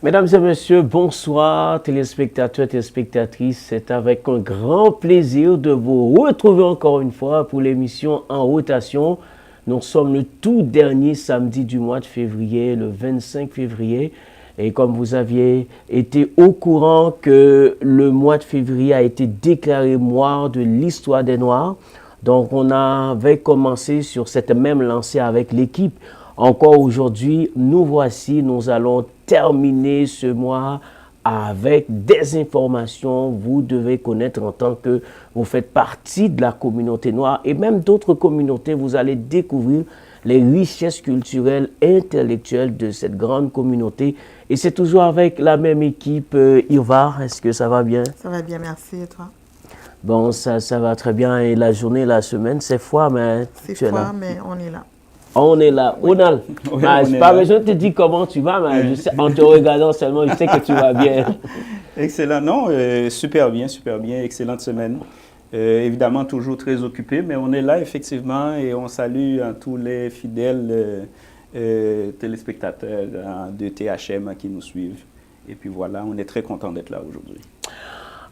Mesdames et messieurs, bonsoir téléspectateurs, téléspectatrices. C'est avec un grand plaisir de vous retrouver encore une fois pour l'émission En Rotation. Nous sommes le tout dernier samedi du mois de février, le 25 février. Et comme vous aviez été au courant que le mois de février a été déclaré mois de l'histoire des Noirs, donc on avait commencé sur cette même lancée avec l'équipe. Encore aujourd'hui, nous allons terminer ce mois avec des informations que vous devez connaître en tant que vous faites partie de la communauté noire et même d'autres communautés. Vous allez découvrir les richesses culturelles et intellectuelles de cette grande communauté. Et c'est toujours avec la même équipe. Irvar, est-ce que ça va bien? Ça va bien, merci. Et toi? Bon, ça va très bien. Et la journée, la semaine, c'est froid, mais c'est froid, mais on est là. On est là. Oui. Ronald, oui, je pas besoin de te dire comment tu vas, mais je sais, en te regardant seulement, je sais que tu vas bien. Excellent. Non, super bien, excellente semaine. Évidemment, toujours très occupé, mais on est là effectivement et on salue tous les fidèles téléspectateurs de THM qui nous suivent. Et puis voilà, on est très content d'être là aujourd'hui.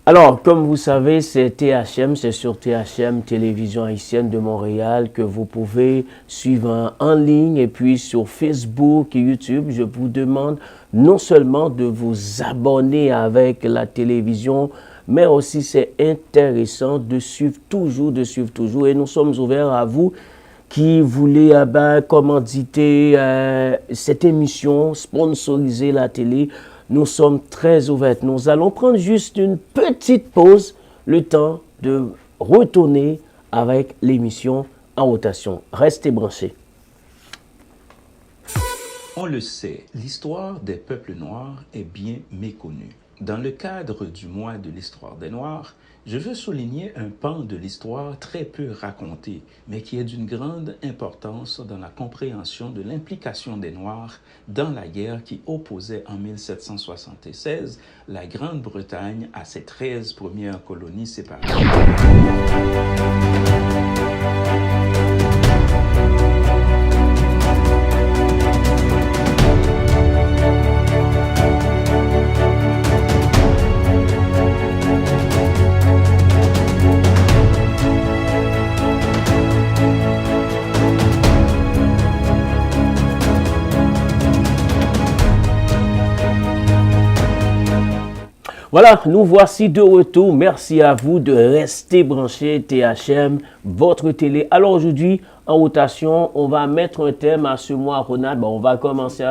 Alors, comme vous savez, c'est THM, c'est sur THM, Télévision Haïtienne de Montréal, que vous pouvez suivre en ligne et puis sur Facebook et YouTube. Je vous demande non seulement de vous abonner avec la télévision, mais aussi c'est intéressant de suivre toujours. Et nous sommes ouverts à vous qui voulez commanditer cette émission, sponsoriser la télé. Nous sommes très ouverts. Nous allons prendre juste une petite pause, le temps de retourner avec l'émission En Rotation. Restez branchés. On le sait, l'histoire des peuples noirs est bien méconnue. Dans le cadre du mois de l'histoire des Noirs, je veux souligner un pan de l'histoire très peu raconté, mais qui est d'une grande importance dans la compréhension de l'implication des Noirs dans la guerre qui opposait en 1776 la Grande-Bretagne à ses 13 premières colonies séparées. Voilà, nous voici de retour. Merci à vous de rester branchés THM, votre télé. Alors aujourd'hui, en rotation, on va mettre un thème à ce mois, Ronald. Bon, on va commencer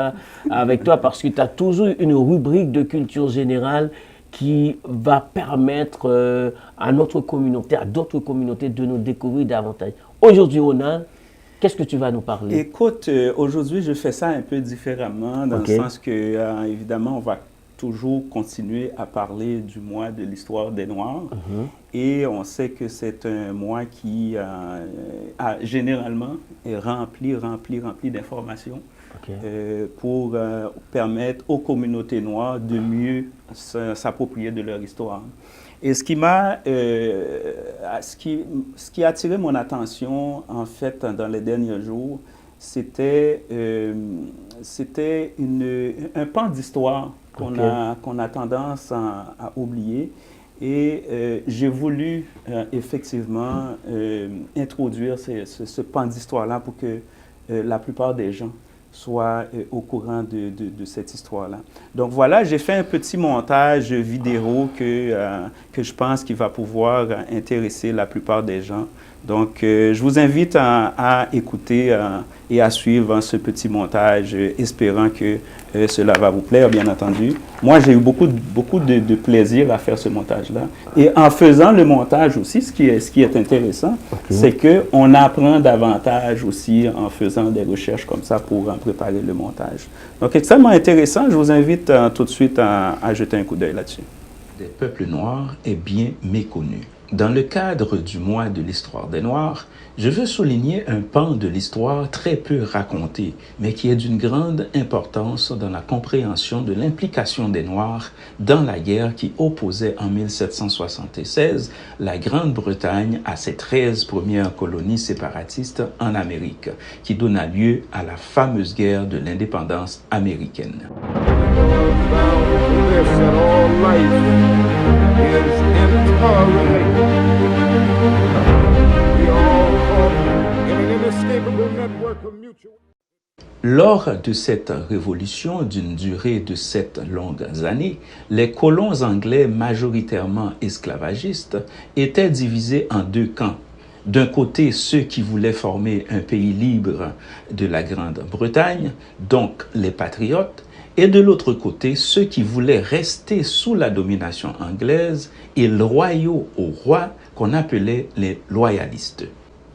avec toi parce que tu as toujours une rubrique de culture générale qui va permettre à notre communauté, à d'autres communautés de nous découvrir davantage. Aujourd'hui, Ronald, qu'est-ce que tu vas nous parler? Écoute, aujourd'hui, je fais ça un peu différemment dans le sens que, évidemment, on va toujours continuer à parler du mois de l'histoire des Noirs. Et on sait que c'est un mois qui généralement est rempli d'informations pour permettre aux communautés noires de mieux s'approprier de leur histoire. Et ce qui a attiré mon attention, en fait, dans les derniers jours, c'était un pan d'histoire qu'on a tendance à oublier. Et j'ai voulu effectivement introduire ce pan d'histoire-là pour que la plupart des gens soient au courant de cette histoire-là. Donc voilà, j'ai fait un petit montage vidéo que je pense qu'il va pouvoir intéresser la plupart des gens. Donc, je vous invite à écouter et à suivre ce petit montage, espérant que cela va vous plaire, bien entendu. Moi, j'ai eu beaucoup de plaisir à faire ce montage-là. Et en faisant le montage aussi, ce qui est intéressant, c'est qu'on apprend davantage aussi en faisant des recherches comme ça pour en préparer le montage. Donc, extrêmement intéressant. Je vous invite tout de suite à jeter un coup d'œil là-dessus. Des peuples noirs est bien méconnu. Dans le cadre du mois de l'histoire des Noirs, je veux souligner un pan de l'histoire très peu raconté, mais qui est d'une grande importance dans la compréhension de l'implication des Noirs dans la guerre qui opposait en 1776 la Grande-Bretagne à ses 13 premières colonies séparatistes en Amérique, qui donna lieu à la fameuse guerre de l'indépendance américaine. bound to this that all life is interrelated. We are all caught in an inescapable network of mutual. Lors de cette révolution d'une durée de 7 longues années, les colons anglais majoritairement esclavagistes étaient divisés en deux camps. D'un côté, ceux qui voulaient former un pays libre de la Grande-Bretagne, donc les patriotes, et de l'autre côté, ceux qui voulaient rester sous la domination anglaise et loyaux au roi qu'on appelait les loyalistes.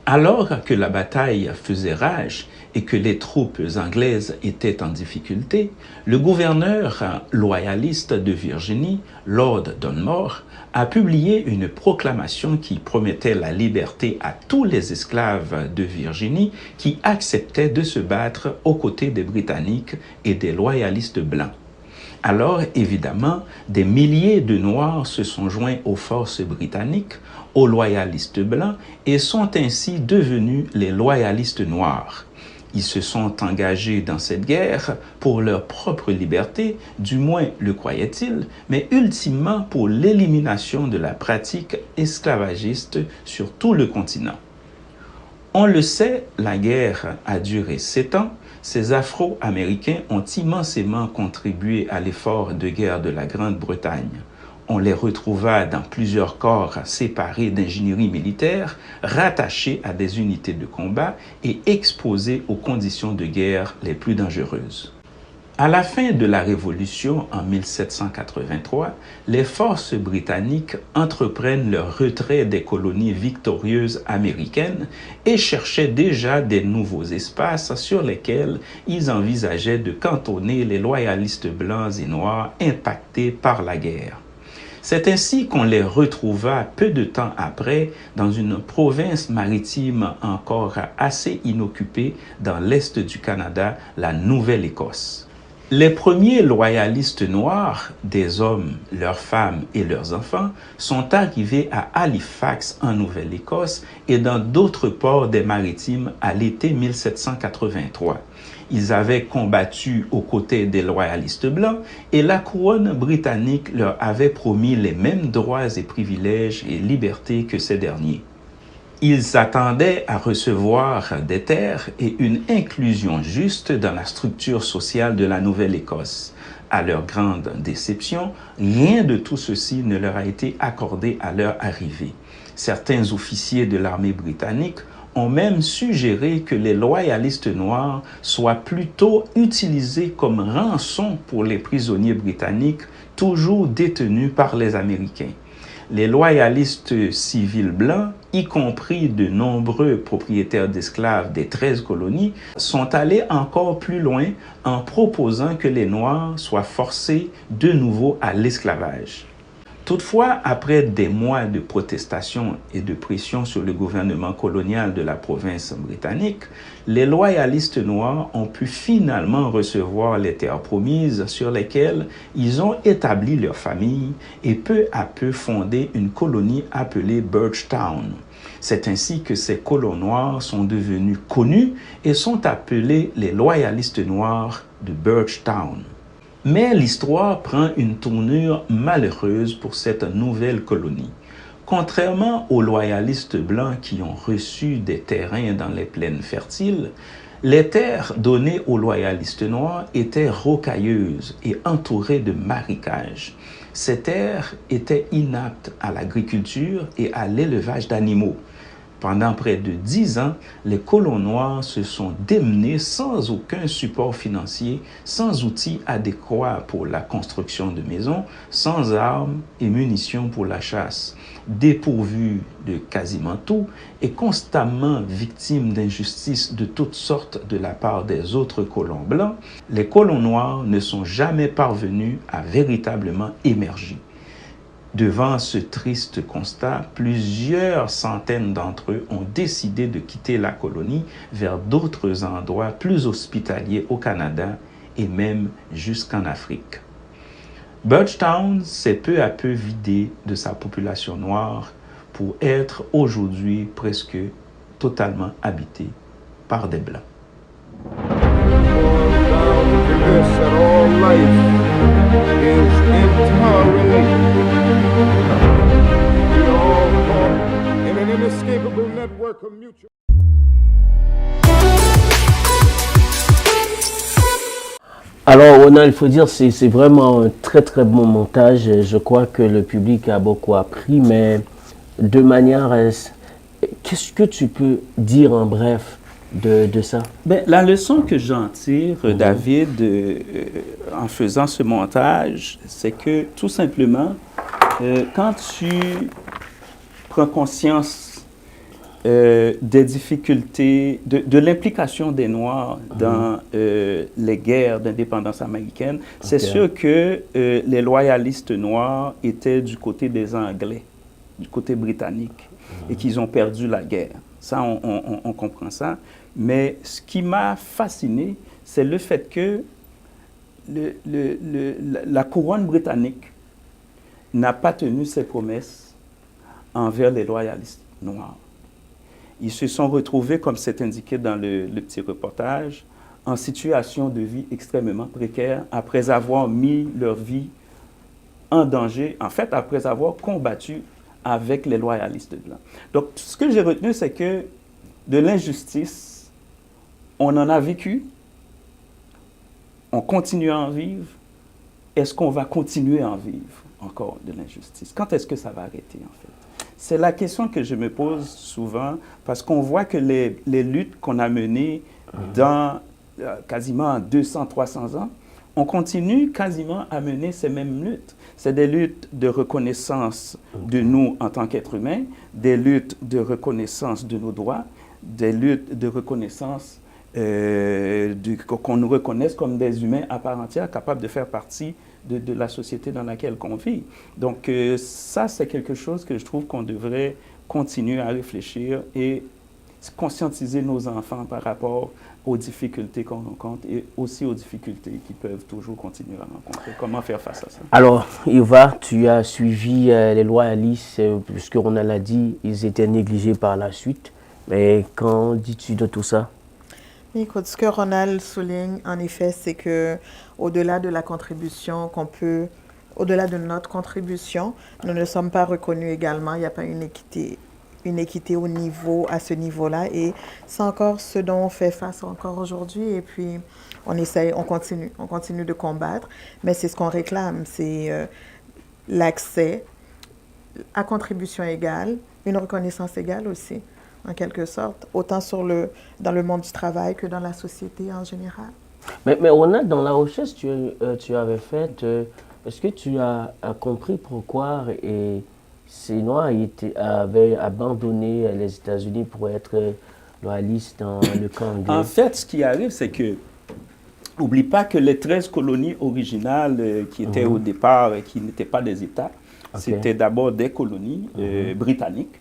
Alors que la bataille faisait rage et que les troupes anglaises étaient en difficulté, le gouverneur loyaliste de Virginie, Lord Dunmore, a publié une proclamation qui promettait la liberté à tous les esclaves de Virginie qui acceptaient de se battre aux côtés des Britanniques et des loyalistes blancs. Alors, évidemment, des milliers de Noirs se sont joints aux forces britanniques, aux loyalistes blancs, et sont ainsi devenus les loyalistes noirs. Ils se sont engagés dans cette guerre pour leur propre liberté, du moins le croyaient-ils, mais ultimement pour l'élimination de la pratique esclavagiste sur tout le continent. On le sait, la guerre a duré 7 ans. Ces Afro-Américains ont immensément contribué à l'effort de guerre de la Grande-Bretagne. On les retrouva dans plusieurs corps séparés d'ingénierie militaire, rattachés à des unités de combat et exposés aux conditions de guerre les plus dangereuses. À la fin de la Révolution en 1783, les forces britanniques entreprennent leur retrait des colonies victorieuses américaines et cherchaient déjà des nouveaux espaces sur lesquels ils envisageaient de cantonner les loyalistes blancs et noirs impactés par la guerre. C'est ainsi qu'on les retrouva peu de temps après dans une province maritime encore assez inoccupée dans l'est du Canada, la Nouvelle-Écosse. Les premiers loyalistes noirs, des hommes, leurs femmes et leurs enfants, sont arrivés à Halifax en Nouvelle-Écosse et dans d'autres ports des Maritimes à l'été 1783. Ils avaient combattu aux côtés des loyalistes blancs et la couronne britannique leur avait promis les mêmes droits et privilèges et libertés que ces derniers. Ils s'attendaient à recevoir des terres et une inclusion juste dans la structure sociale de la Nouvelle-Écosse. À leur grande déception, rien de tout ceci ne leur a été accordé à leur arrivée. Certains officiers de l'armée britannique ont même suggéré que les loyalistes noirs soient plutôt utilisés comme rançon pour les prisonniers britanniques toujours détenus par les Américains. Les loyalistes civils blancs, y compris de nombreux propriétaires d'esclaves des 13 colonies, sont allés encore plus loin en proposant que les Noirs soient forcés de nouveau à l'esclavage. Toutefois, après des mois de protestation et de pression sur le gouvernement colonial de la province britannique, les loyalistes noirs ont pu finalement recevoir les terres promises sur lesquelles ils ont établi leur famille et peu à peu fondé une colonie appelée Birchtown. C'est ainsi que ces colons noirs sont devenus connus et sont appelés les loyalistes noirs de Birchtown. Mais l'histoire prend une tournure malheureuse pour cette nouvelle colonie. Contrairement aux loyalistes blancs qui ont reçu des terrains dans les plaines fertiles, les terres données aux loyalistes noirs étaient rocailleuses et entourées de marécages. Ces terres étaient inaptes à l'agriculture et à l'élevage d'animaux. Pendant près de 10 ans, les colons noirs se sont démenés sans aucun support financier, sans outils adéquats pour la construction de maisons, sans armes et munitions pour la chasse. Dépourvus de quasiment tout et constamment victimes d'injustices de toutes sortes de la part des autres colons blancs, les colons noirs ne sont jamais parvenus à véritablement émerger. Devant ce triste constat, plusieurs centaines d'entre eux ont décidé de quitter la colonie vers d'autres endroits plus hospitaliers au Canada et même jusqu'en Afrique. Birchtown s'est peu à peu vidé de sa population noire pour être aujourd'hui presque totalement habité par des Blancs. Boiled down to this that all life is interrelated. We all caught in an inescapable network of mutual. Alors, Ronald, il faut dire que c'est vraiment un très très bon montage. Je crois que le public a beaucoup appris, mais de manière... Qu'est-ce que tu peux dire en bref de ça? Ben, la leçon que j'en tire, David, en faisant ce montage, c'est que tout simplement, quand tu prends conscience des difficultés, de l'implication des Noirs dans les guerres d'indépendance américaine, c'est sûr que les loyalistes noirs étaient du côté des Anglais, du côté britannique, et qu'ils ont perdu la guerre. Ça, on comprend ça. Mais ce qui m'a fasciné, c'est le fait que la couronne britannique n'a pas tenu ses promesses envers les loyalistes noirs. Ils se sont retrouvés, comme c'est indiqué dans le petit reportage, en situation de vie extrêmement précaire après avoir mis leur vie en danger, en fait, après avoir combattu avec les loyalistes blancs. Donc, ce que j'ai retenu, c'est que de l'injustice, on en a vécu, on continue à en vivre. Est-ce qu'on va continuer à en vivre encore de l'injustice? Quand est-ce que ça va arrêter, en fait? C'est la question que je me pose souvent, parce qu'on voit que les luttes qu'on a menées dans quasiment 200, 300 ans, on continue quasiment à mener ces mêmes luttes. C'est des luttes de reconnaissance de nous en tant qu'êtres humains, des luttes de reconnaissance de nos droits, des luttes de reconnaissance qu'on nous reconnaisse comme des humains à part entière, capables de faire partie de la société dans laquelle on vit. Donc ça, c'est quelque chose que je trouve qu'on devrait continuer à réfléchir et conscientiser nos enfants par rapport aux difficultés qu'on rencontre et aussi aux difficultés qu'ils peuvent toujours continuer à rencontrer. Comment faire face à ça? Alors, Yva, tu as suivi les loyalistes, puisque Ronald a dit, ils étaient négligés par la suite. Mais qu'en dis-tu de tout ça? Écoute, ce que Ronald souligne, en effet, c'est que au-delà de la contribution au-delà de notre contribution, nous ne sommes pas reconnus également. Il n'y a pas une équité à ce niveau-là. Et c'est encore ce dont on fait face encore aujourd'hui. Et puis, on continue de combattre. Mais c'est ce qu'on réclame, c'est l'accès à contribution égale, une reconnaissance égale aussi, en quelque sorte, autant dans le monde du travail que dans la société en général. Mais Ronald, dans la recherche que tu avais faite, est-ce que tu as compris pourquoi ces Noirs avaient abandonné les États-Unis pour être loyalistes dans le camp anglais? En fait, ce qui arrive, c'est que, n'oublie pas que les 13 colonies originales qui étaient au départ, qui n'étaient pas des États, c'était d'abord des colonies britanniques.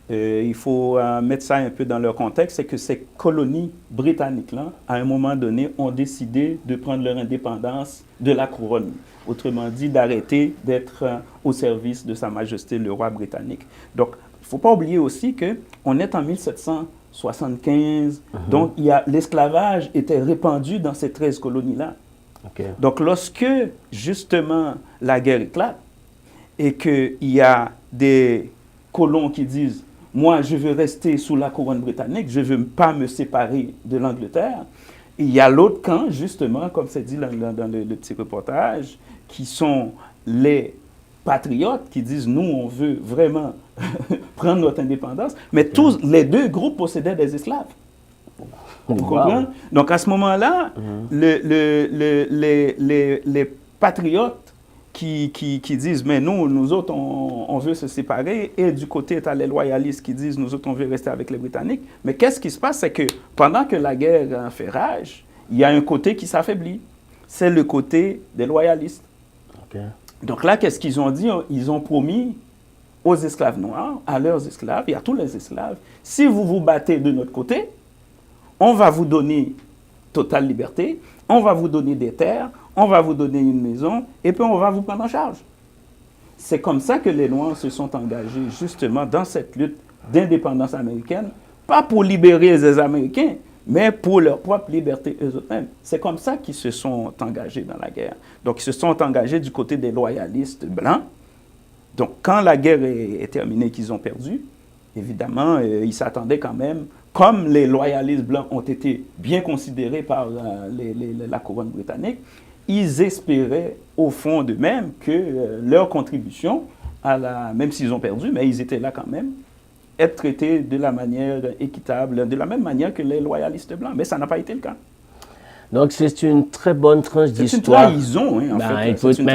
Il faut mettre ça un peu dans leur contexte, c'est que ces colonies britanniques-là, à un moment donné, ont décidé de prendre leur indépendance de la couronne. Autrement dit, d'arrêter d'être au service de Sa Majesté le roi britannique. Donc, il ne faut pas oublier aussi qu'on est en 1775, donc l'esclavage était répandu dans ces 13 colonies-là. Donc, lorsque, justement, la guerre éclate et qu'il y a des colons qui disent « Moi, je veux rester sous la couronne britannique, je ne veux pas me séparer de l'Angleterre », il y a l'autre camp, justement, comme c'est dit dans le petit reportage, qui sont les patriotes qui disent « Nous, on veut vraiment prendre notre indépendance », mais tous les deux groupes possédaient des esclaves. Vous comprenez? Donc, à ce moment-là, les patriotes qui disent « Mais nous autres, on veut se séparer », et du côté, tu as les loyalistes qui disent « Nous autres, on veut rester avec les Britanniques ». Mais qu'est-ce qui se passe? C'est que pendant que la guerre fait rage, il y a un côté qui s'affaiblit. C'est le côté des loyalistes. Donc là, qu'est-ce qu'ils ont dit? Ils ont promis aux esclaves noirs, à leurs esclaves et à tous les esclaves, si vous vous battez de notre côté, on va vous donner totale liberté, on va vous donner des terres, on va vous donner une maison, et puis on va vous prendre en charge. C'est comme ça que les Noirs se sont engagés justement dans cette lutte d'indépendance américaine, pas pour libérer les Américains, mais pour leur propre liberté eux-mêmes. C'est comme ça qu'ils se sont engagés dans la guerre. Donc, ils se sont engagés du côté des loyalistes blancs. Donc, quand la guerre est terminée et qu'ils ont perdu, évidemment, ils s'attendaient quand même, comme les loyalistes blancs ont été bien considérés par la couronne britannique, ils espéraient au fond d'eux-mêmes que leur contribution, même s'ils ont perdu, mais ils étaient là quand même, être traités de la manière équitable, de la même manière que les loyalistes blancs. Mais ça n'a pas été le cas. Donc, c'est une très bonne tranche d'histoire. C'est une trahison, hein, en fait. C'est une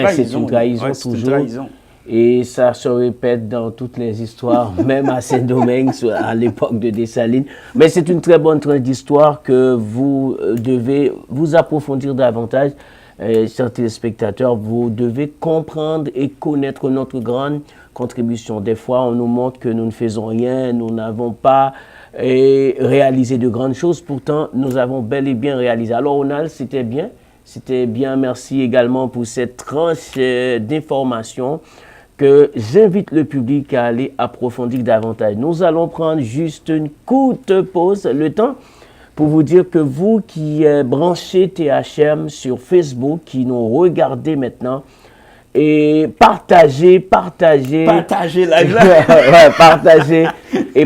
trahison ouais, toujours. Une trahison. Et ça se répète dans toutes les histoires, même à Saint-Domingue, à l'époque de Dessalines. Mais c'est une très bonne tranche d'histoire que vous devez vous approfondir davantage. Chers téléspectateurs, vous devez comprendre et connaître notre grande contribution. Des fois, on nous montre que nous ne faisons rien, nous n'avons pas réalisé de grandes choses. Pourtant, nous avons bel et bien réalisé. Alors, Ronald, c'était bien. C'était bien. Merci également pour cette tranche d'informations que j'invite le public à aller approfondir davantage. Nous allons prendre juste une courte pause, le temps pour vous dire que vous qui branchez THM sur Facebook, qui nous regardez maintenant, et partagez la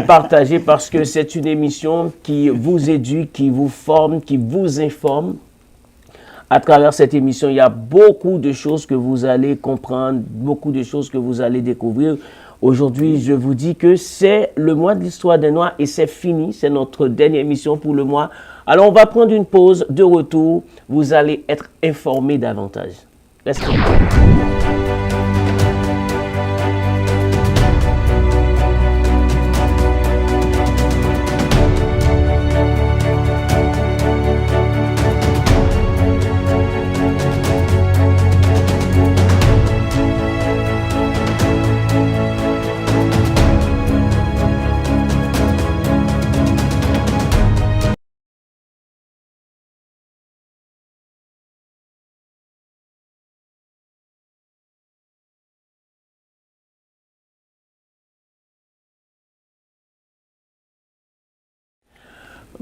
partagez parce que c'est une émission qui vous éduque, qui vous forme, qui vous informe. À travers cette émission, il y a beaucoup de choses que vous allez comprendre, beaucoup de choses que vous allez découvrir. Aujourd'hui, je vous dis que c'est le mois de l'histoire des Noirs et c'est fini. C'est notre dernière émission pour le mois. Alors, on va prendre une pause. De retour, vous allez être informés davantage. Let's go.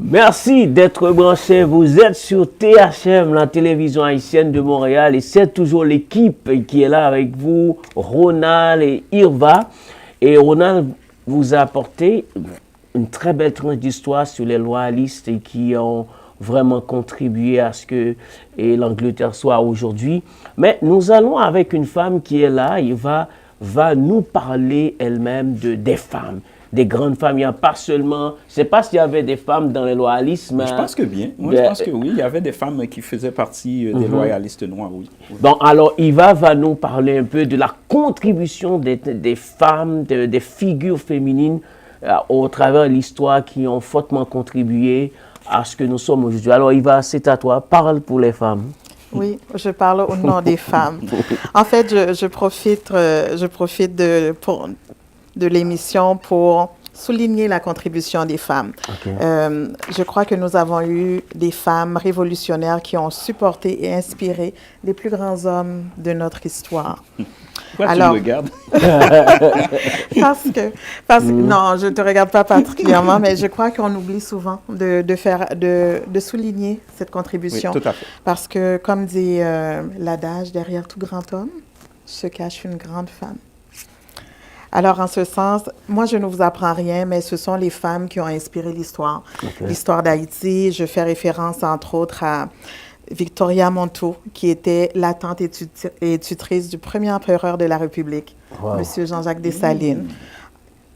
Merci d'être branché. Vous êtes sur THM, la télévision haïtienne de Montréal, et c'est toujours l'équipe qui est là avec vous, Ronald et Irva. Et Ronald vous a apporté une très belle tranche d'histoire sur les loyalistes et qui ont vraiment contribué à ce que l'Angleterre soit aujourd'hui. Mais nous allons avec une femme qui est là, Irva va nous parler elle-même des femmes. Des grandes femmes, il n'y a pas seulement... Je ne sais pas s'il y avait des femmes dans le loyalisme. Je pense que bien. Moi, je pense que oui. Il y avait des femmes qui faisaient partie des loyalistes noirs, oui. Bon, alors, Irva va nous parler un peu de la contribution des femmes, des figures féminines au travers de l'histoire qui ont fortement contribué à ce que nous sommes aujourd'hui. Alors, Irva, c'est à toi. Parle pour les femmes. Oui, je parle au nom des femmes. En fait, je profite de l'émission pour souligner la contribution des femmes. Okay. Je crois que nous avons eu des femmes révolutionnaires qui ont supporté et inspiré les plus grands hommes de notre histoire. Pourquoi tu me regardes? parce que non, je ne te regarde pas particulièrement, mais je crois qu'on oublie souvent de souligner cette contribution. Oui, tout à fait. Parce que, comme dit l'adage, derrière tout grand homme se cache une grande femme. Alors, en ce sens, moi, je ne vous apprends rien, mais ce sont les femmes qui ont inspiré l'histoire. Okay. L'histoire d'Haïti, je fais référence, entre autres, à Victoria Monteau, qui était la tante et tutrice du premier empereur de la République, M. Jean-Jacques Dessalines,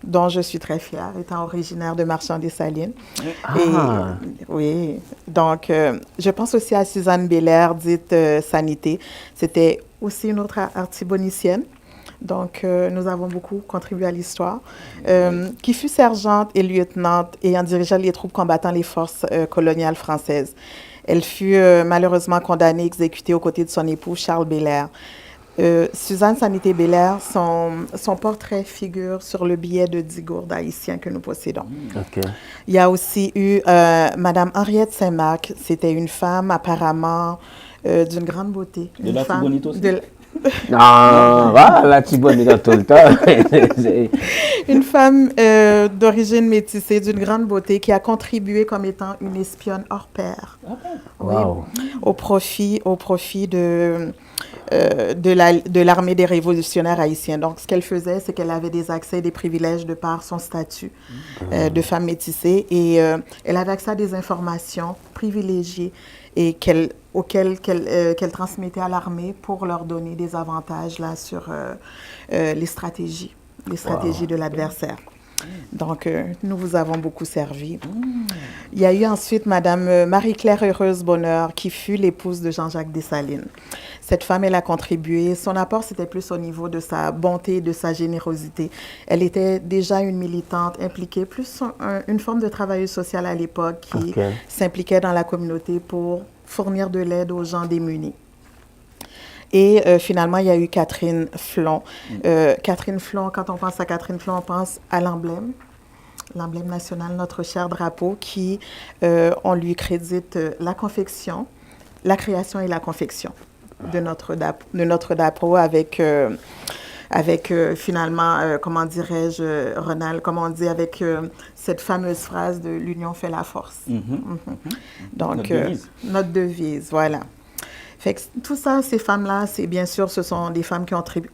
dont je suis très fière, étant originaire de Marchand-Dessalines. Oui, donc, je pense aussi à Suzanne Belair, dite Sanité. C'était aussi une autre artibonicienne. Donc, nous avons beaucoup contribué à l'histoire, qui fut sergente et lieutenante ayant dirigé les troupes combattant les forces coloniales françaises. Elle fut malheureusement condamnée, exécutée aux côtés de son époux Charles Belair. Suzanne Sanité Belair, son portrait figure sur le billet de 10 gourdes haïtiens que nous possédons. Okay. Il y a aussi eu Madame Henriette Saint-Marc. C'était une femme apparemment d'une grande beauté. De la Tibonite aussi? Non, voilà, tu peux dire tout le temps. C'est- Une femme d'origine métissée, d'une grande beauté, qui a contribué comme étant une espionne hors pair. Oui, Wow. au profit de l'armée des révolutionnaires haïtiens. Donc, ce qu'elle faisait, c'est qu'elle avait des accès et des privilèges de par son statut de femme métissée. Et elle avait accès à des informations privilégiées et qu'elle transmettait à l'armée pour leur donner des avantages là, sur les stratégies de l'adversaire. Donc, nous vous avons beaucoup servi. Il y a eu ensuite Madame Marie-Claire Heureuse-Bonheur, qui fut l'épouse de Jean-Jacques Dessalines. Cette femme, elle a contribué. Son apport, c'était plus au niveau de sa bonté, de sa générosité. Elle était déjà une militante impliquée, plus une forme de travailleuse sociale à l'époque qui Ok. s'impliquait dans la communauté pour fournir de l'aide aux gens démunis. Et finalement, il y a eu Catherine Flon. Catherine Flon, quand on pense à Catherine Flon, on pense à l'emblème national, notre cher drapeau, qui, on lui crédite la confection, la création et la confection de notre drapeau avec finalement, comment dirais-je, Ronald, comme on dit, avec cette fameuse phrase de l'union fait la force. Donc, Notre devise. notre devise, voilà. Fait que tout ça, ces femmes-là, c'est bien sûr, ce sont des femmes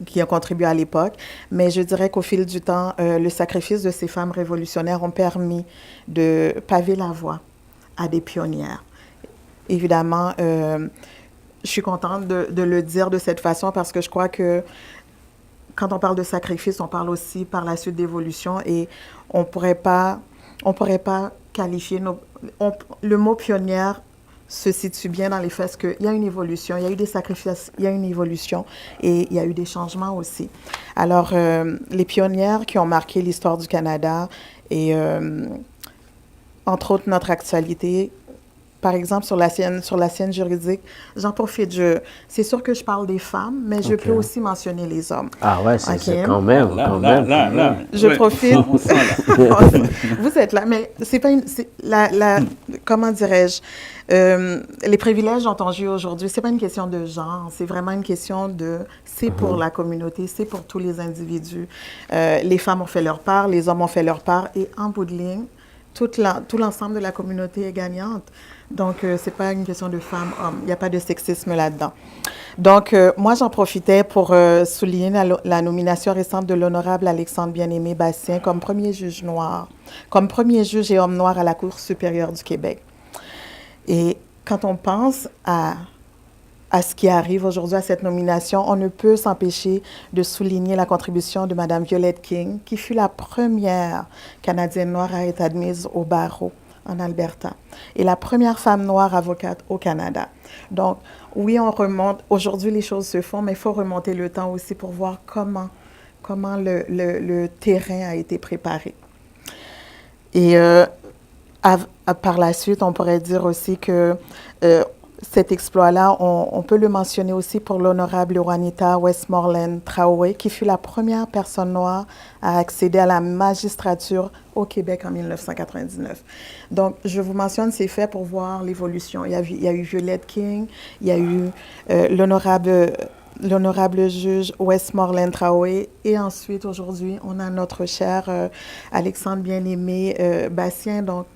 qui ont contribué à l'époque, mais je dirais qu'au fil du temps, le sacrifice de ces femmes révolutionnaires ont permis de paver la voie à des pionnières. Évidemment, je suis contente de le dire de cette façon parce que je crois que quand on parle de sacrifice, on parle aussi par la suite d'évolution et on pourrait pas qualifier le mot pionnière se situe bien dans les faits parce qu'il y a une évolution, il y a eu des sacrifices, il y a une évolution et il y a eu des changements aussi. Alors, les pionnières qui ont marqué l'histoire du Canada et entre autres notre actualité, par exemple, sur la scène juridique, j'en profite. C'est sûr que je parle des femmes, mais je Ok. peux aussi mentionner les hommes. Ah ouais, c'est Ok. quand même, Là, quand là, même. là, là. Je Ouais, profite. on sent là. Vous êtes là, mais c'est pas comment dirais-je, les privilèges dont on joue aujourd'hui, c'est pas une question de genre, c'est vraiment une question c'est pour la communauté, c'est pour tous les individus. Les femmes ont fait leur part, les hommes ont fait leur part, et en bout de ligne, tout l'ensemble de la communauté est gagnante. Donc, c'est pas une question de femmes-hommes. Il n'y a pas de sexisme là-dedans. Donc, moi, j'en profitais pour souligner la nomination récente de l'honorable Alexandre Bien-Aimé Bastien comme premier juge noir, comme premier juge et homme noir à la Cour supérieure du Québec. Et quand on pense à ce qui arrive aujourd'hui, à cette nomination, on ne peut s'empêcher de souligner la contribution de Mme Violette King, qui fut la première Canadienne noire à être admise au barreau en Alberta et la première femme noire avocate au Canada. Donc, oui, on remonte. Aujourd'hui, les choses se font, mais il faut remonter le temps aussi pour voir comment le terrain a été préparé. Et par la suite, on pourrait dire aussi que cet exploit-là, on peut le mentionner aussi pour l'honorable Juanita Westmoreland Traoré, qui fut la première personne noire à accéder à la magistrature au Québec en 1999. Donc, je vous mentionne ces faits pour voir l'évolution. Il y a eu Violette King, il y a eu l'honorable juge Westmoreland Traoré, et ensuite, aujourd'hui, on a notre cher Alexandre Bien-Aimé Bastien. Donc,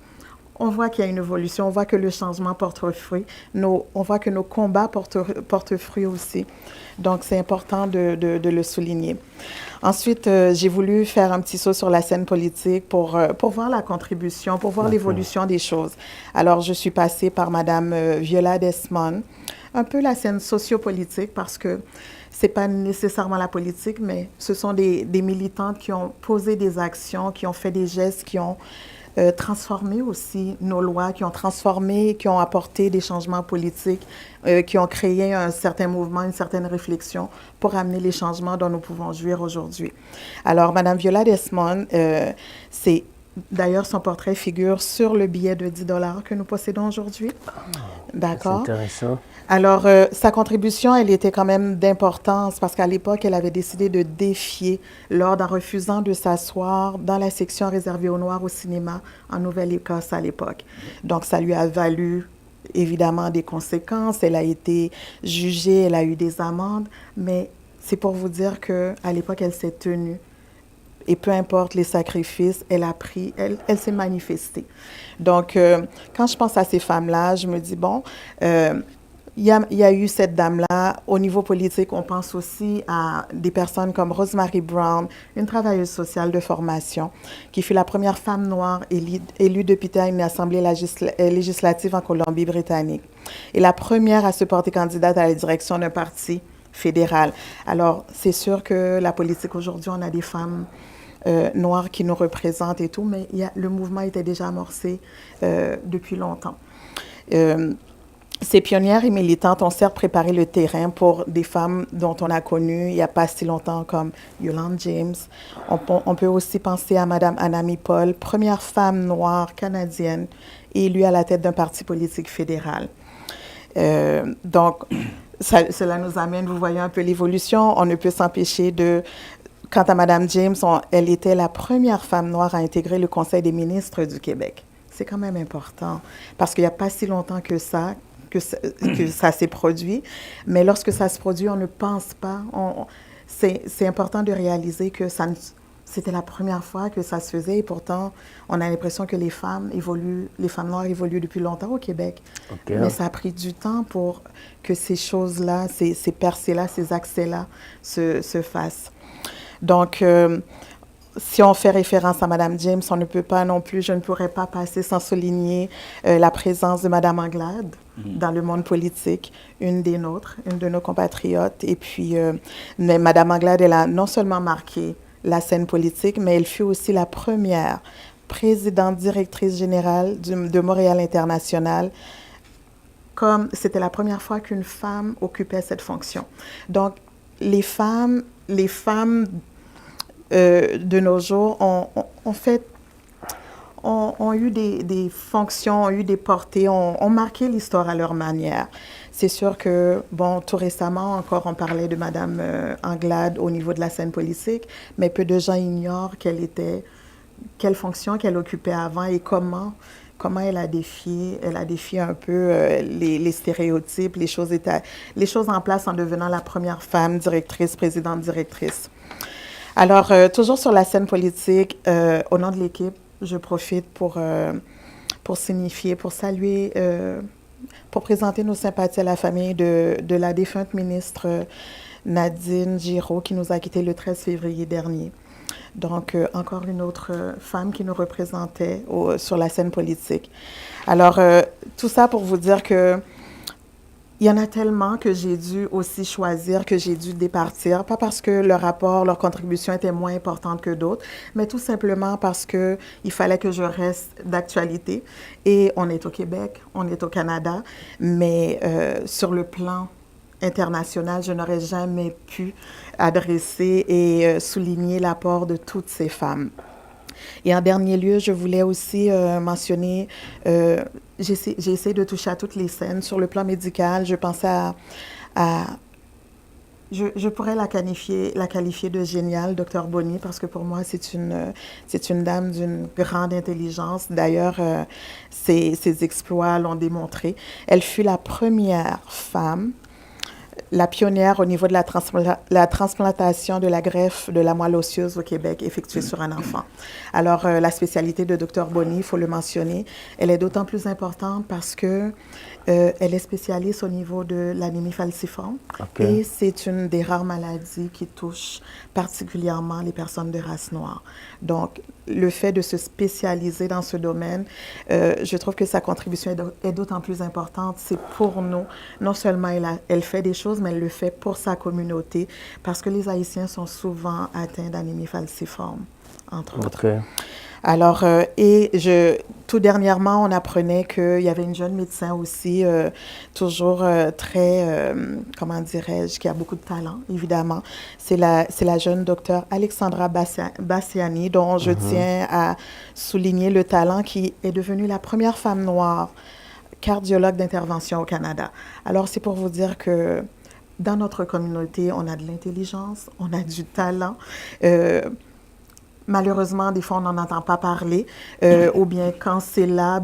on voit qu'il y a une évolution, on voit que le changement porte fruit, on voit que nos combats portent fruit aussi. Donc, c'est important de le souligner. Ensuite, j'ai voulu faire un petit saut sur la scène politique pour voir la contribution, pour voir l'évolution des choses. Alors, je suis passée par Mme Viola Desmond, un peu la scène sociopolitique parce que c'est pas nécessairement la politique, mais ce sont des militantes qui ont posé des actions, qui ont fait des gestes, qui ont transformer aussi nos lois, qui ont apporté des changements politiques, qui ont créé un certain mouvement, une certaine réflexion pour amener les changements dont nous pouvons jouir aujourd'hui. Alors, Mme Viola Desmond, d'ailleurs, son portrait figure sur le billet de 10 $ que nous possédons aujourd'hui. D'accord. C'est intéressant. Alors, sa contribution, elle était quand même d'importance parce qu'à l'époque, elle avait décidé de défier l'ordre en refusant de s'asseoir dans la section réservée aux Noirs au cinéma en Nouvelle-Écosse à l'époque. Donc, ça lui a valu évidemment des conséquences, elle a été jugée, elle a eu des amendes, mais c'est pour vous dire qu'à l'époque, elle s'est tenue. Et peu importe les sacrifices, elle a pris, elle s'est manifestée. Donc, quand je pense à ces femmes-là, je me dis, bon, il y a eu cette dame-là. Au niveau politique, on pense aussi à des personnes comme Rosemary Brown, une travailleuse sociale de formation, qui fut la première femme noire élue député à une assemblée législative en Colombie-Britannique et la première à se porter candidate à la direction d'un parti fédéral. Alors, c'est sûr que la politique aujourd'hui, on a des femmes noires qui nous représentent et tout, mais le mouvement était déjà amorcé depuis longtemps. Ces pionnières et militantes ont certes préparé le terrain pour des femmes dont on a connu il n'y a pas si longtemps comme Yolande James. On peut aussi penser à Madame Annamie Paul, première femme noire canadienne élue à la tête d'un parti politique fédéral. Donc, cela nous amène, vous voyez un peu l'évolution. On ne peut s'empêcher de... Quant à Madame James, elle était la première femme noire à intégrer le Conseil des ministres du Québec. C'est quand même important, parce qu'il n'y a pas si longtemps que ça s'est produit. Mais lorsque ça se produit, on ne pense pas. C'est important de réaliser que c'était la première fois que ça se faisait. Et pourtant, on a l'impression que les femmes noires évoluent depuis longtemps au Québec. Okay. Mais ça a pris du temps pour que ces choses-là, ces percées-là, ces accès-là se fassent. Donc, si on fait référence à Mme James, on ne peut pas non plus, je ne pourrais pas passer sans souligner la présence de Mme Anglade dans le monde politique, une de nos compatriotes. Et puis, Mme Anglade, elle a non seulement marqué la scène politique, mais elle fut aussi la première présidente directrice générale de Montréal International, comme c'était la première fois qu'une femme occupait cette fonction. Donc, les femmes de nos jours ont eu des fonctions, ont eu des portées, ont marqué l'histoire à leur manière. C'est sûr que, bon, tout récemment encore, on parlait de Mme Anglade au niveau de la scène politique, mais peu de gens ignorent quelle fonction qu'elle occupait avant et comment elle a défié un peu les stéréotypes, les choses en place en devenant la première femme présidente directrice. Alors, toujours sur la scène politique, au nom de l'équipe, je profite pour saluer, pour présenter nos sympathies à la famille de la défunte ministre Nadine Giraud, qui nous a quittés le 13 février dernier. Donc, encore une autre femme qui nous représentait sur la scène politique. Alors, tout ça pour vous dire que il y en a tellement que j'ai dû aussi choisir, que j'ai dû départir, pas parce que leur contribution était moins importante que d'autres, mais tout simplement parce qu'il fallait que je reste d'actualité. Et on est au Québec, on est au Canada, mais sur le plan international, je n'aurais jamais pu adresser et souligner l'apport de toutes ces femmes. Et en dernier lieu, je voulais aussi mentionner, j'ai essayé de toucher à toutes les scènes. Sur le plan médical, je pensais je pourrais la qualifier de géniale, Dr Bonnie, parce que pour moi, c'est une dame d'une grande intelligence. D'ailleurs, ses exploits l'ont démontré. Elle fut la première femme, la pionnière au niveau de la transplantation de la greffe de la moelle osseuse au Québec effectuée sur un enfant. Alors, la spécialité de Dr Bonnie, il faut le mentionner, elle est d'autant plus importante parce que elle est spécialiste au niveau de l'anémie falciforme. Okay. Et c'est une des rares maladies qui touche particulièrement les personnes de race noire. Donc, le fait de se spécialiser dans ce domaine, je trouve que sa contribution est d'autant plus importante. C'est pour nous. Non seulement elle fait des choses, mais elle le fait pour sa communauté, parce que les Haïtiens sont souvent atteints d'anémie falciforme, entre autres. Okay. Alors, tout dernièrement, on apprenait qu'il y avait une jeune médecin aussi, toujours très, comment dirais-je, qui a beaucoup de talent, évidemment. C'est la jeune docteure Alexandra Bassiani, dont je tiens à souligner le talent, qui est devenue la première femme noire cardiologue d'intervention au Canada. Alors, c'est pour vous dire que dans notre communauté, on a de l'intelligence, on a du talent. Malheureusement, des fois, on n'en entend pas parler, ou bien quand c'est là,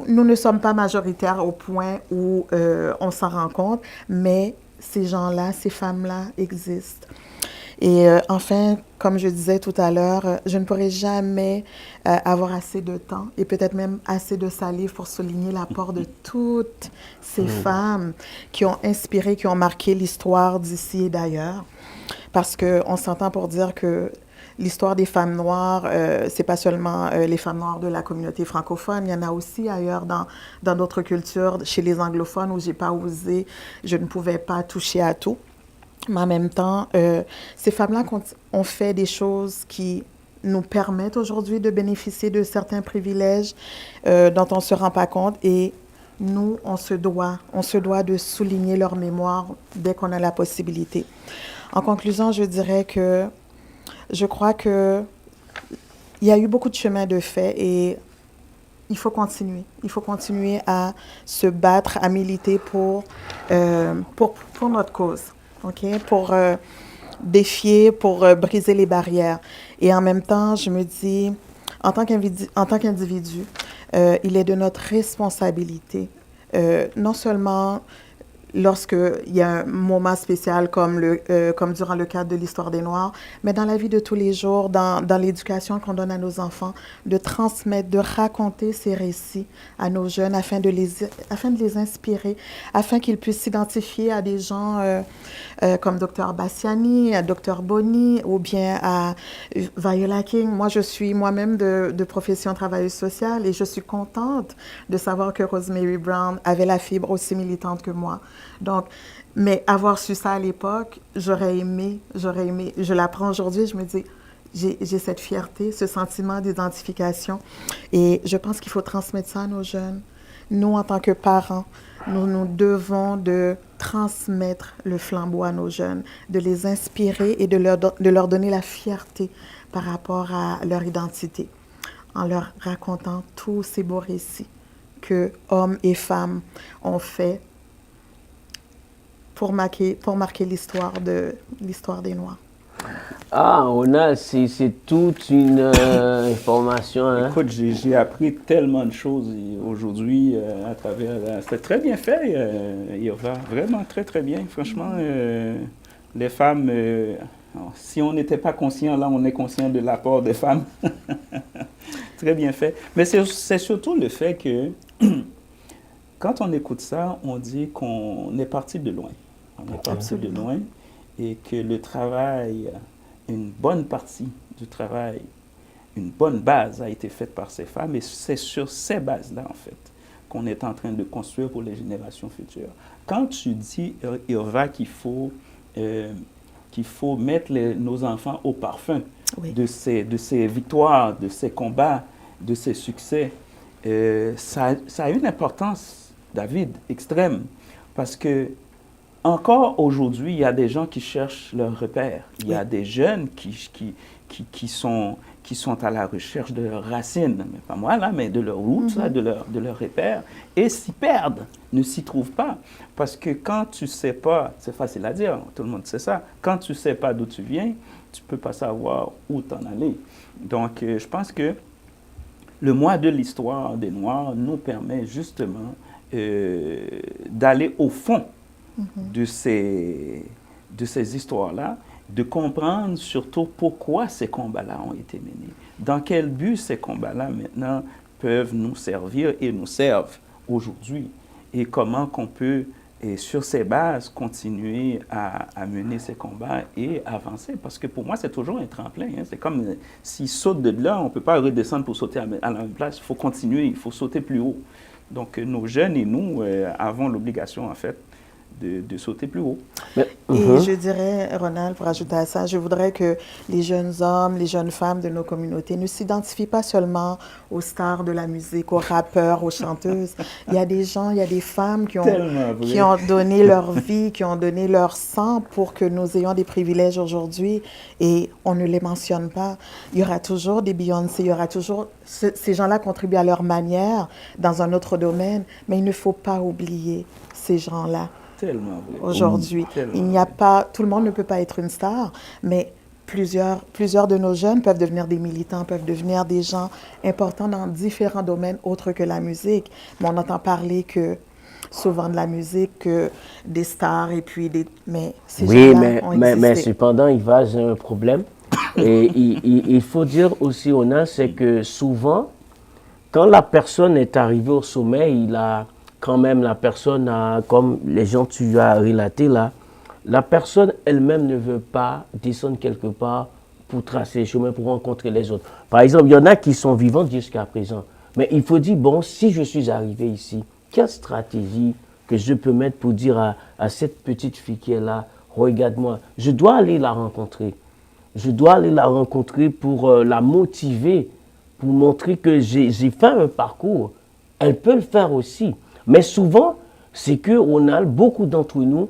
nous ne sommes pas majoritaires au point où on s'en rend compte, mais ces gens-là, ces femmes-là existent. Et enfin, comme je disais tout à l'heure, je ne pourrai jamais avoir assez de temps et peut-être même assez de salive pour souligner l'apport de toutes ces femmes qui ont inspiré, qui ont marqué l'histoire d'ici et d'ailleurs. Parce qu'on s'entend pour dire que l'histoire des femmes noires, c'est pas seulement les femmes noires de la communauté francophone, il y en a aussi ailleurs dans d'autres cultures, chez les anglophones où j'ai pas osé, je ne pouvais pas toucher à tout. Mais en même temps, ces femmes-là ont fait des choses qui nous permettent aujourd'hui de bénéficier de certains privilèges dont on ne se rend pas compte. Et nous, on se doit de souligner leur mémoire dès qu'on a la possibilité. En conclusion, je dirais que je crois que il y a eu beaucoup de chemin de fait et il faut continuer. Il faut continuer à se battre, à militer pour notre cause. OK? Pour défier, pour briser les barrières. Et en même temps, je me dis, en tant qu'individu, il est de notre responsabilité, non seulement lorsqu'il y a un moment spécial comme durant le cadre de l'histoire des Noirs, mais dans la vie de tous les jours, dans l'éducation qu'on donne à nos enfants, de transmettre, de raconter ces récits à nos jeunes afin de les inspirer, afin qu'ils puissent s'identifier à des gens comme Dr Bassiani, à Dr Boni ou bien à Viola King. Moi, je suis moi-même de profession travailleuse sociale et je suis contente de savoir que Rosemary Brown avait la fibre aussi militante que moi. Donc, mais avoir su ça à l'époque, j'aurais aimé, je l'apprends aujourd'hui, je me dis, j'ai cette fierté, ce sentiment d'identification et je pense qu'il faut transmettre ça à nos jeunes. Nous, en tant que parents, nous devons de transmettre le flambeau à nos jeunes, de les inspirer et de leur donner la fierté par rapport à leur identité, en leur racontant tous ces beaux récits que hommes et femmes ont fait pour marquer l'histoire des Noirs. Ah, Ronald, c'est toute une information. Hein? Écoute, j'ai appris tellement de choses aujourd'hui à travers... C'était très bien fait, Irva. Vraiment très, très bien. Franchement, les femmes... si on n'était pas conscient, là, on est conscient de l'apport des femmes. Très bien fait. Mais c'est surtout le fait que quand on écoute ça, on dit qu'on est parti de loin. On est parti de loin et que le travail, une bonne partie du travail, une bonne base a été faite par ces femmes et c'est sur ces bases-là, en fait, qu'on est en train de construire pour les générations futures. Quand tu dis, Irva, qu'il faut mettre nos enfants au parfum de ces victoires, de ces combats, de ces succès, ça a une importance, David, extrême, parce que encore aujourd'hui, il y a des gens qui cherchent leurs repères. Il y a des jeunes qui sont à la recherche de leurs racines, mais pas moi là, mais de leurs roots, là, de leurs repères, et s'y perdent, ne s'y trouvent pas. Parce que quand tu ne sais pas, c'est facile à dire, tout le monde sait ça, quand tu ne sais pas d'où tu viens, tu ne peux pas savoir où t'en aller. Donc, je pense que le mois de l'histoire des Noirs nous permet justement d'aller au fond de ces histoires-là, de comprendre surtout pourquoi ces combats-là ont été menés, dans quel but ces combats-là maintenant peuvent nous servir et nous servent aujourd'hui, et comment qu'on peut, et sur ces bases, continuer à mener ces combats et avancer. Parce que pour moi, c'est toujours un tremplin. Hein. C'est comme s'ils sautent de là, on ne peut pas redescendre pour sauter à la même place. Il faut continuer, il faut sauter plus haut. Donc, nos jeunes et nous avons l'obligation, en fait, de sauter plus haut. Et je dirais, Ronald, pour ajouter à ça, je voudrais que les jeunes hommes, les jeunes femmes de nos communautés ne s'identifient pas seulement aux stars de la musique, aux rappeurs, aux chanteuses. Il y a des gens, il y a des femmes qui ont donné leur vie, qui ont donné leur sang pour que nous ayons des privilèges aujourd'hui et on ne les mentionne pas. Il y aura toujours des Beyoncé, il y aura toujours... Ces gens-là contribuent à leur manière dans un autre domaine, mais il ne faut pas oublier ces gens-là. Aujourd'hui, il n'y a pas, tout le monde ne peut pas être une star, mais plusieurs de nos jeunes peuvent devenir des militants, peuvent devenir des gens importants dans différents domaines autres que la musique. Mais on entend parler que souvent de la musique, que des stars et puis des... Mais ces Oui, gens-là ont mais existé. cependant, Yva, j'ai un problème. Et il faut dire aussi, Ona, c'est que souvent, quand la personne est arrivée au sommet, il a quand même, la personne a, comme les gens tu as relaté là, la personne elle-même ne veut pas descendre quelque part pour tracer le chemin, pour rencontrer les autres. Par exemple, il y en a qui sont vivants jusqu'à présent. Mais il faut dire, bon, si je suis arrivé ici, quelle stratégie que je peux mettre pour dire à cette petite fille qui est là, regarde-moi, je dois aller la rencontrer. Je dois aller la rencontrer pour la motiver, pour montrer que j'ai fait un parcours. Elle peut le faire aussi. Mais souvent, c'est qu'on a beaucoup d'entre nous,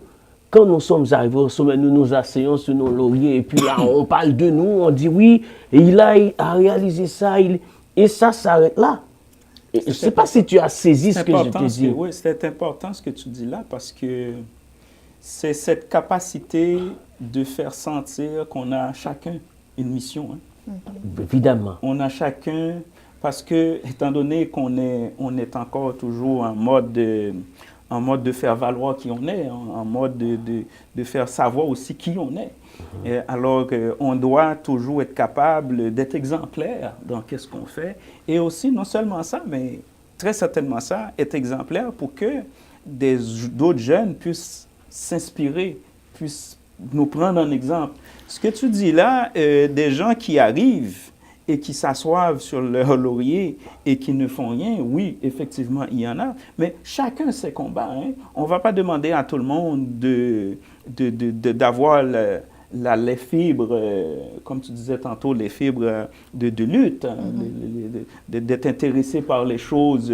quand nous sommes arrivés au sommet, nous nous asseyons sur nos lauriers et puis là, on parle de nous, on dit oui, et il a réalisé ça, et ça s'arrête là. Et je ne sais pas si tu as saisi ce que je te dis. Oui, c'est important ce que tu dis là parce que c'est cette capacité de faire sentir qu'on a chacun une mission. Hein. Évidemment. On a chacun, parce que, étant donné qu'on est encore toujours en mode de faire valoir qui on est, en mode de faire savoir aussi qui on est. Et alors, on doit toujours être capable d'être exemplaire dans qu'est-ce qu'on fait. Et aussi, non seulement ça, mais très certainement ça, être exemplaire pour que d'autres jeunes puissent s'inspirer, puissent nous prendre un exemple. Ce que tu dis là, des gens qui arrivent et qui s'assoivent sur leur laurier et qui ne font rien, oui, effectivement, il y en a, mais chacun ses combats. Hein. On ne va pas demander à tout le monde d'avoir les fibres, comme tu disais tantôt, les fibres de lutte, hein, d'être intéressé par les choses,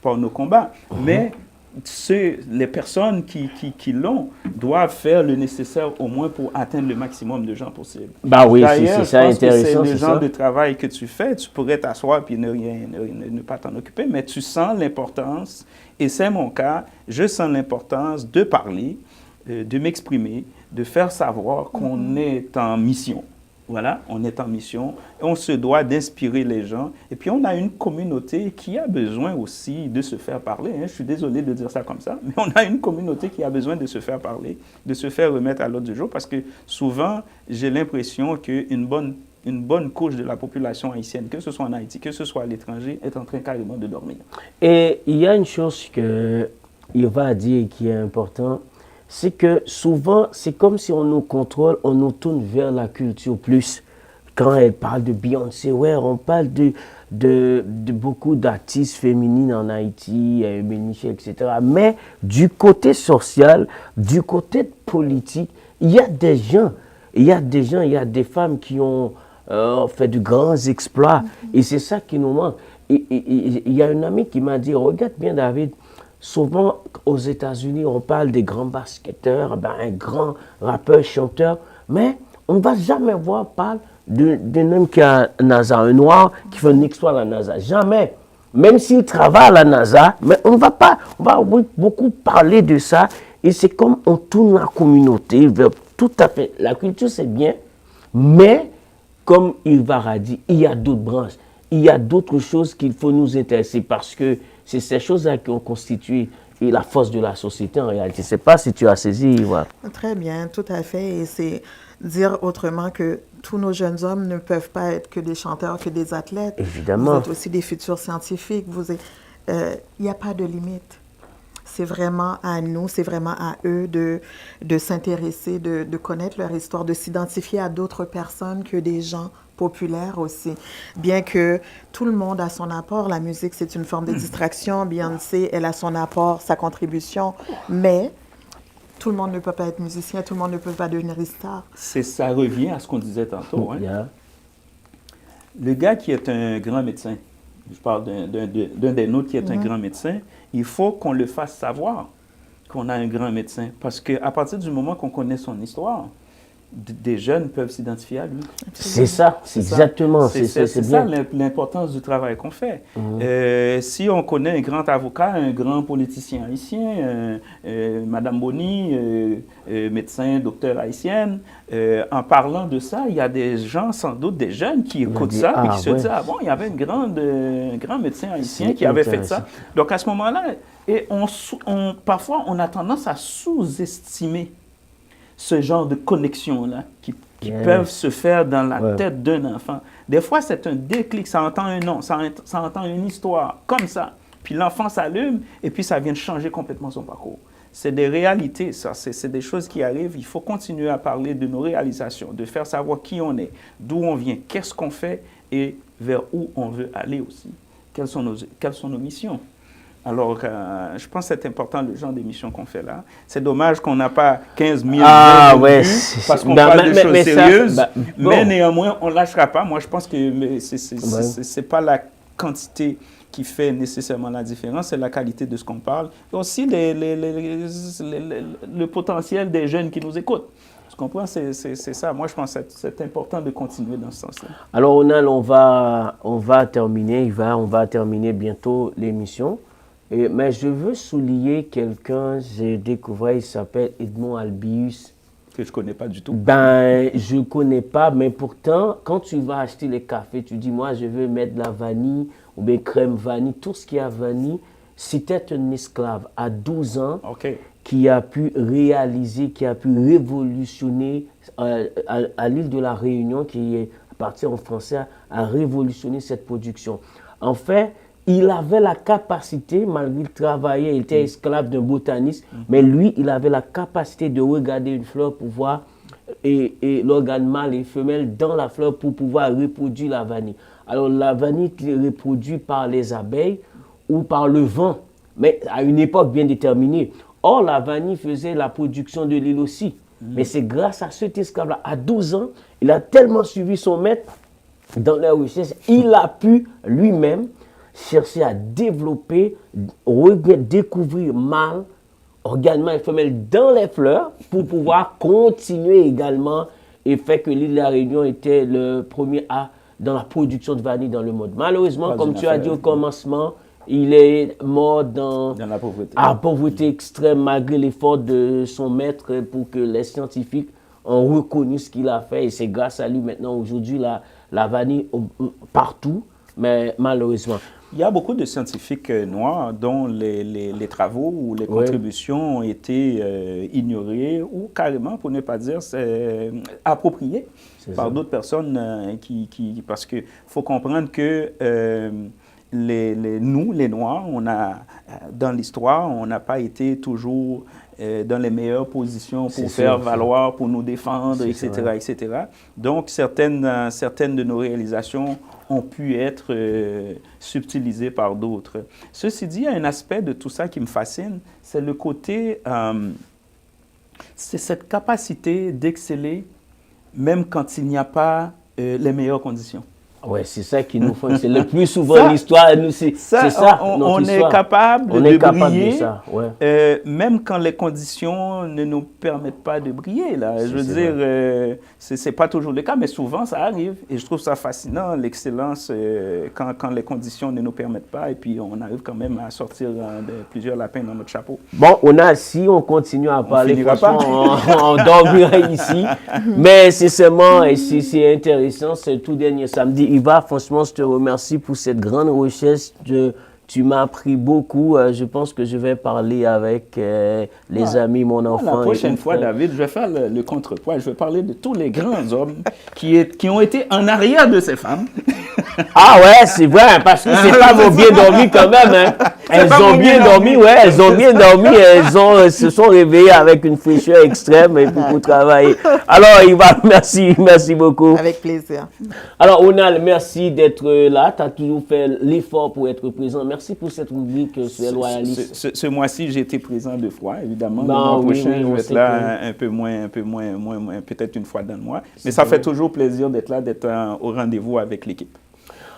par nos combats. Mais les personnes qui l'ont doivent faire le nécessaire au moins pour atteindre le maximum de gens possible. Bah oui, D'ailleurs, c'est ça intéressant. C'est le genre de travail que tu fais. Tu pourrais t'asseoir puis ne pas t'en occuper, mais tu sens l'importance, et c'est mon cas, je sens l'importance de parler, de m'exprimer, de faire savoir qu'on est en mission. Voilà, on est en mission, et on se doit d'inspirer les gens. Et puis, on a une communauté qui a besoin aussi de se faire parler. Hein. Je suis désolé de dire ça comme ça, mais on a une communauté qui a besoin de se faire parler, de se faire remettre à l'ordre du jour, parce que souvent, j'ai l'impression qu'une bonne couche de la population haïtienne, que ce soit en Haïti, que ce soit à l'étranger, est en train carrément de dormir. Et il y a une chose que Yva a dit et qui est importante, c'est que souvent, c'est comme si on nous contrôle, on nous tourne vers la culture plus. Quand elle parle de Beyoncé, ouais, on parle de beaucoup d'artistes féminines en Haïti, Béniché, etc. Mais du côté social, du côté politique, il y a des gens, il y a des femmes qui ont fait de grands exploits. Et c'est ça qui nous manque. Il y a une amie qui m'a dit, regarde bien David, souvent, aux États-Unis, on parle des grands basketteurs, un grand rappeur, chanteur, mais on ne va jamais voir parler d'un homme qui a un NASA, un noir qui fait un exploit à la NASA. Jamais. Même s'il travaille à la NASA, mais on va beaucoup parler de ça. Et c'est comme on tourne la communauté vers tout à fait. La culture, c'est bien, mais comme Yva a dit, il y a d'autres branches. Il y a d'autres choses qu'il faut nous intéresser parce que c'est ces choses-là qui ont constitué la force de la société en réalité. Je ne sais pas si tu as saisi, Yva. Très bien, tout à fait. Et c'est dire autrement que tous nos jeunes hommes ne peuvent pas être que des chanteurs, que des athlètes. Évidemment. Vous êtes aussi des futurs scientifiques. Il n'y a pas de limite. C'est vraiment à nous, c'est vraiment à eux de s'intéresser, de connaître leur histoire, de s'identifier à d'autres personnes que des gens populaires aussi. Bien que tout le monde a son apport, la musique c'est une forme de distraction, Beyoncé, elle a son apport, sa contribution, mais tout le monde ne peut pas être musicien, tout le monde ne peut pas devenir star. Ça revient à ce qu'on disait tantôt. Hein. Yeah. Le gars qui est un grand médecin, je parle d'un des nôtres qui est un grand médecin, il faut qu'on le fasse savoir qu'on a un grand médecin. Parce qu'à partir du moment qu'on connaît son histoire, des jeunes peuvent s'identifier à lui. C'est ça, c'est exactement, c'est ça bien. l'importance du travail qu'on fait. Si on connaît un grand avocat, un grand politicien haïtien, Madame Boni, médecin, docteur haïtienne, en parlant de ça, il y a des gens, sans doute des jeunes qui écoutent ça et qui se disent, ah bon, il y avait un grand médecin haïtien qui avait fait ça. Donc à ce moment-là, parfois on a tendance à sous-estimer ce genre de connexion-là qui peuvent se faire dans la tête d'un enfant. Des fois, c'est un déclic, ça entend un nom, ça entend une histoire, comme ça. Puis l'enfant s'allume et puis ça vient de changer complètement son parcours. C'est des réalités, ça. C'est des choses qui arrivent. Il faut continuer à parler de nos réalisations, de faire savoir qui on est, d'où on vient, qu'est-ce qu'on fait et vers où on veut aller aussi. Quelles sont nos missions? Alors, je pense que c'est important le genre d'émission qu'on fait là. C'est dommage qu'on n'a pas 15 000 vues parce qu'on parle de choses sérieuses. Mais néanmoins, on ne lâchera pas. Moi, je pense que ce n'est pas la quantité qui fait nécessairement la différence, c'est la qualité de ce qu'on parle. Et aussi le potentiel des jeunes qui nous écoutent. Tu comprends? C'est ça. Moi, je pense que c'est important de continuer dans ce sens-là. Alors, Ronald, on va terminer. On va terminer bientôt l'émission. Mais je veux souligner quelqu'un, j'ai découvert, il s'appelle Edmond Albius. Que je ne connais pas du tout. Ben, je ne connais pas, mais pourtant, quand tu vas acheter les cafés, tu dis, moi, je veux mettre de la vanille ou bien crème vanille, tout ce qui a vanille. C'était un esclave à 12 ans qui a pu réaliser, qui a pu révolutionner à l'île de la Réunion, qui est parti en français, à révolutionner cette production. En fait, il avait la capacité, malgré qu'il travaillait, il était esclave d'un botaniste, mais lui, il avait la capacité de regarder une fleur pour voir et l'organe mâle et femelle dans la fleur pour pouvoir reproduire la vanille. Alors, la vanille est reproduite par les abeilles ou par le vent, mais à une époque bien déterminée. Or, la vanille faisait la production de l'huile aussi. Mais c'est grâce à cet esclave-là, à 12 ans, il a tellement suivi son maître dans les recherches, il a pu lui-même chercher à développer, découvrir mâle, organe mâle et femelle dans les fleurs pour pouvoir continuer également et faire que l'île de la Réunion était le premier dans la production de vanille dans le monde. Malheureusement, comme tu as dit au commencement, il est mort dans la pauvreté. À pauvreté extrême malgré l'effort de son maître pour que les scientifiques ont reconnu ce qu'il a fait et c'est grâce à lui maintenant aujourd'hui la vanille partout, mais malheureusement. Il y a beaucoup de scientifiques noirs dont les travaux ou les contributions ont été ignorés ou carrément, pour ne pas dire, appropriés par d'autres personnes parce qu'il faut comprendre que nous, les Noirs, dans l'histoire, on n'a pas été toujours dans les meilleures positions pour faire valoir, pour nous défendre, etc., etc. Donc, certaines de nos réalisations ont pu être subtilisées par d'autres. Ceci dit, il y a un aspect de tout ça qui me fascine, c'est le côté, c'est cette capacité d'exceller même quand il n'y a pas les meilleures conditions. Oui, c'est ça qui nous fait. C'est le plus souvent l'histoire. C'est ça. On est capable de briller, ça, même quand les conditions ne nous permettent pas de briller. Là. Je veux dire, c'est pas toujours le cas, mais souvent ça arrive. Et je trouve ça fascinant, l'excellence, quand les conditions ne nous permettent pas. Et puis on arrive quand même à sortir plusieurs lapins dans notre chapeau. Bon, si on continue à parler, franchement, on dormira ici. Mais c'est seulement, et c'est intéressant, c'est tout dernier samedi. Yva, franchement, je te remercie pour cette grande recherche. Tu m'as appris beaucoup. Je pense que je vais parler avec les amis, mon enfant. La prochaine fois, David, je vais faire le contrepoids. Je vais parler de tous les grands hommes qui ont été en arrière de ces femmes. Ah ouais, c'est vrai, parce que ces femmes ont bien dormi quand même. Hein. Elles ont bien dormi, elles ont bien dormi. Elles se sont réveillées avec une fraîcheur extrême et pour travailler. Alors, Yva, merci beaucoup. Avec plaisir. Alors, Ronald, merci d'être là. Tu as toujours fait l'effort pour être présent. Merci pour cette rubrique sur Loyaliste. Ce mois-ci, j'ai été présent 2 fois, évidemment. Le mois prochain, je vais être là un peu moins, peut-être une fois dans le mois. Mais ça fait toujours plaisir d'être là, d'être au rendez-vous avec l'équipe.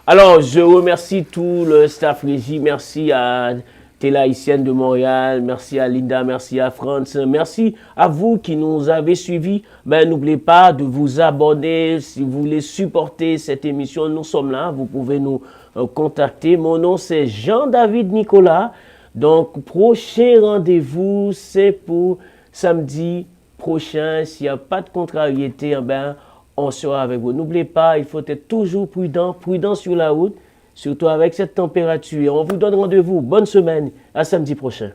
Alors, je remercie tout le staff régie. Merci à Télé haïtienne de Montréal. Merci à Linda, merci à France. Merci à vous qui nous avez suivis. Ben, n'oubliez pas de vous abonner si vous voulez supporter cette émission. Nous sommes là. Vous pouvez nous contacter. Mon nom, c'est Jean-David Nicolas. Donc, prochain rendez-vous, c'est pour samedi prochain. S'il n'y a pas de contrariété, ben, on sera avec vous. N'oubliez pas, il faut être toujours prudent sur la route. Surtout avec cette température. On vous donne rendez-vous. Bonne semaine. À samedi prochain.